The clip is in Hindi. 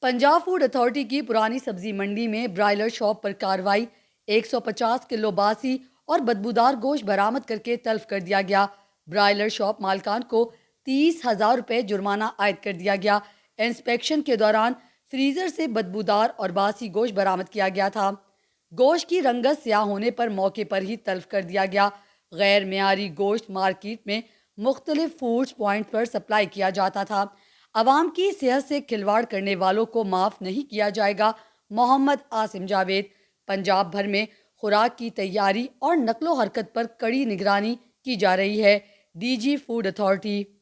पंजाब फूड अथॉरिटी की पुरानी सब्जी मंडी में ब्रायलर शॉप पर कार्रवाई। 150 किलो बासी और बदबूदार गोश्त बरामद करके तल्फ कर दिया गया। ब्रायलर शॉप मालकान को 30,000 रुपये जुर्माना आयद कर दिया गया। इंस्पेक्शन के दौरान फ्रीजर से बदबूदार और बासी गोश्त बरामद किया गया था। गोश्त की रंगत स्याह होने पर मौके पर ही तल्फ कर दिया गया। गैर मियारी गोश्त मार्केट में मुख्तलिफ फूड्स पॉइंट पर सप्लाई किया जाता था। अवाम की सेहत से खिलवाड़ करने वालों को माफ़ नहीं किया जाएगा। मोहम्मद आसिम जावेद। पंजाब भर में खुराक की तैयारी और नकलो हरकत पर कड़ी निगरानी की जा रही है। DG food authority.